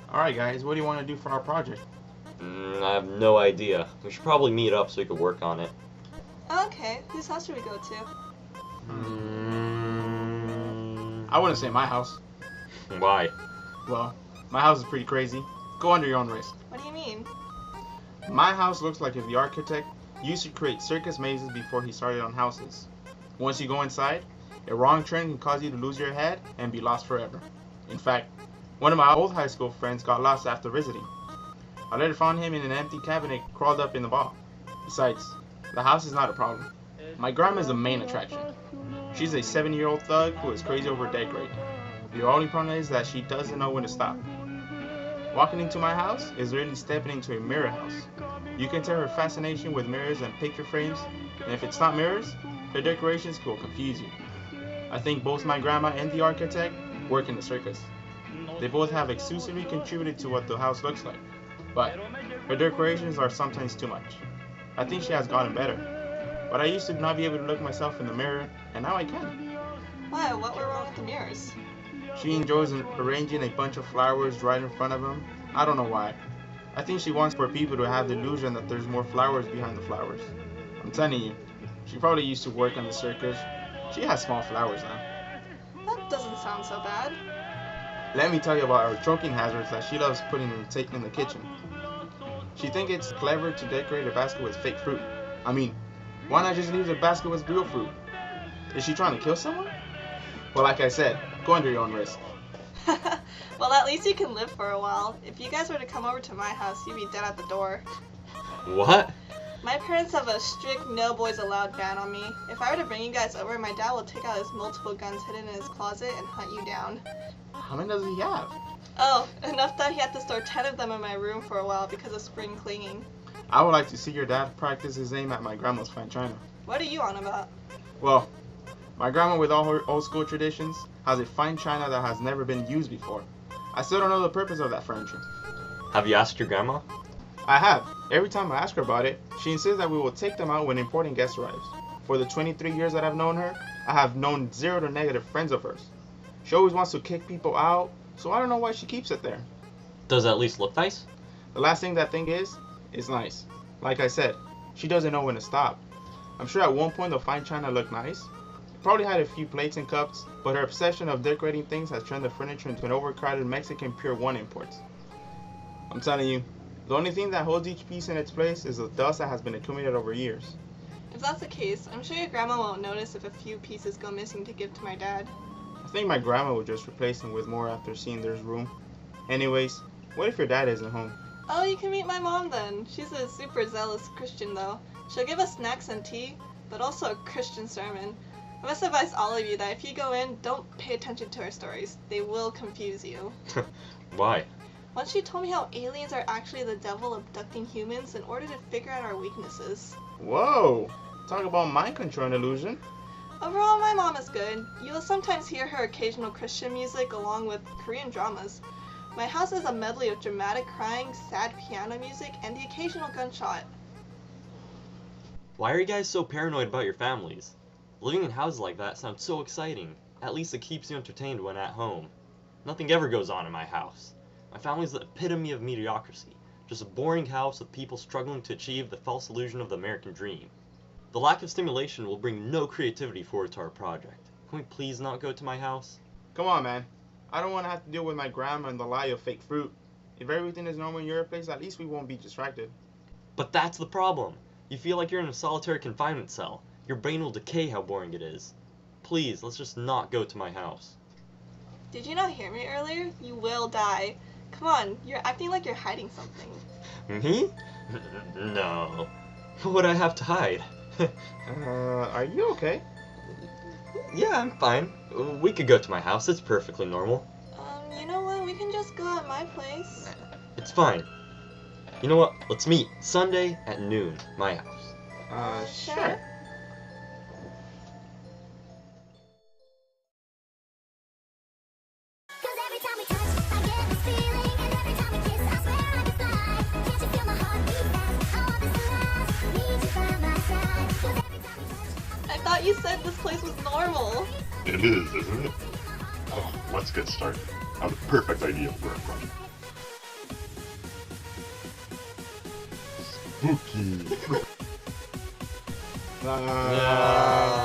Alright guys, what do you want to do for our project? I have no idea. We should probably meet up so we could work on it. Okay, whose house should we go to? I wouldn't say my house. Why? Well, my house is pretty crazy. Go under your own risk. What do you mean? My house looks like if the architect used to create circus mazes before he started on houses. Once you go inside, a wrong turn can cause you to lose your head and be lost forever. In fact, one of my old high school friends got lost after visiting. I later found him in an empty cabinet crawled up in the wall. Besides, the house is not a problem. My grandma is the main attraction. She's a 7-year-old thug who is crazy over decorating. The only problem is that she doesn't know when to stop. Walking into my house is really stepping into a mirror house. You can tell her fascination with mirrors and picture frames, and if it's not mirrors, her decorations will confuse you. I think both my grandma and the architect work in the circus. They both have exclusively contributed to what the house looks like, but her decorations are sometimes too much. I think she has gotten better, but I used to not be able to look myself in the mirror, and now I can. Why? What were wrong with the mirrors? She enjoys arranging a bunch of flowers right in front of them. I don't know why. I think she wants for people to have the illusion that there's more flowers behind the flowers. I'm telling you, she probably used to work on the circus. She has small flowers now. That doesn't sound so bad. Let me tell you about our choking hazards that she loves putting in the kitchen. She thinks it's clever to decorate a basket with fake fruit. I mean, why not just leave the basket with real fruit? Is she trying to kill someone? Well, like I said, go under your own risk. Well, at least you can live for a while. If you guys were to come over to my house, you'd be dead at the door. What? My parents have a strict no boys allowed ban on me. If I were to bring you guys over, my dad will take out his multiple guns hidden in his closet and hunt you down. How many does he have? Oh, enough that he had to store 10 of them in my room for a while because of spring cleaning. I would like to see your dad practice his aim at my grandma's fine china. What are you on about? Well, my grandma, with all her old school traditions, has a fine china that has never been used before. I still don't know the purpose of that furniture. Have you asked your grandma? I have. Every time I ask her about it, she insists that we will take them out when important guest arrives. For the 23 years that I've known her, I have known zero to negative friends of hers. She always wants to kick people out, so I don't know why she keeps it there. Does it at least look nice? The last thing that thing is nice. Like I said, she doesn't know when to stop. I'm sure at one point the fine china looked nice. It probably had a few plates and cups, but her obsession of decorating things has turned the furniture into an overcrowded Mexican Pier 1 import. I'm telling you, the only thing that holds each piece in its place is the dust that has been accumulated over years. If that's the case, I'm sure your grandma won't notice if a few pieces go missing to give to my dad. I think my grandma would just replace them with more after seeing there's room. Anyways, what if your dad isn't home? Oh, you can meet my mom then. She's a super zealous Christian though. She'll give us snacks and tea, but also a Christian sermon. I must advise all of you that if you go in, don't pay attention to her stories. They will confuse you. Why? Once she told me how aliens are actually the devil abducting humans in order to figure out our weaknesses. Whoa! Talk about mind control and illusion. Overall, my mom is good. You'll sometimes hear her occasional Christian music along with Korean dramas. My house is a medley of dramatic crying, sad piano music, and the occasional gunshot. Why are you guys so paranoid about your families? Living in houses like that sounds so exciting. At least it keeps you entertained when at home. Nothing ever goes on in my house. My family's the epitome of mediocrity. Just a boring house with people struggling to achieve the false illusion of the American dream. The lack of stimulation will bring no creativity forward to our project. Can we please not go to my house? Come on, man. I don't want to have to deal with my grandma and the lie of fake fruit. If everything is normal in your place, at least we won't be distracted. But that's the problem. You feel like you're in a solitary confinement cell. Your brain will decay how boring it is. Please, let's just not go to my house. Did you not hear me earlier? You will die. Come on, you're acting like you're hiding something. Me? No. What would I have to hide? Are you okay? Yeah, I'm fine. We could go to my house. It's perfectly normal. You know what? We can just go at my place. It's fine. You know what? Let's meet Sunday at noon, my house. Sure. I thought you said this place was normal. It is, isn't it? Oh, let's get started. I have a perfect idea for a project. Spooky. Ah.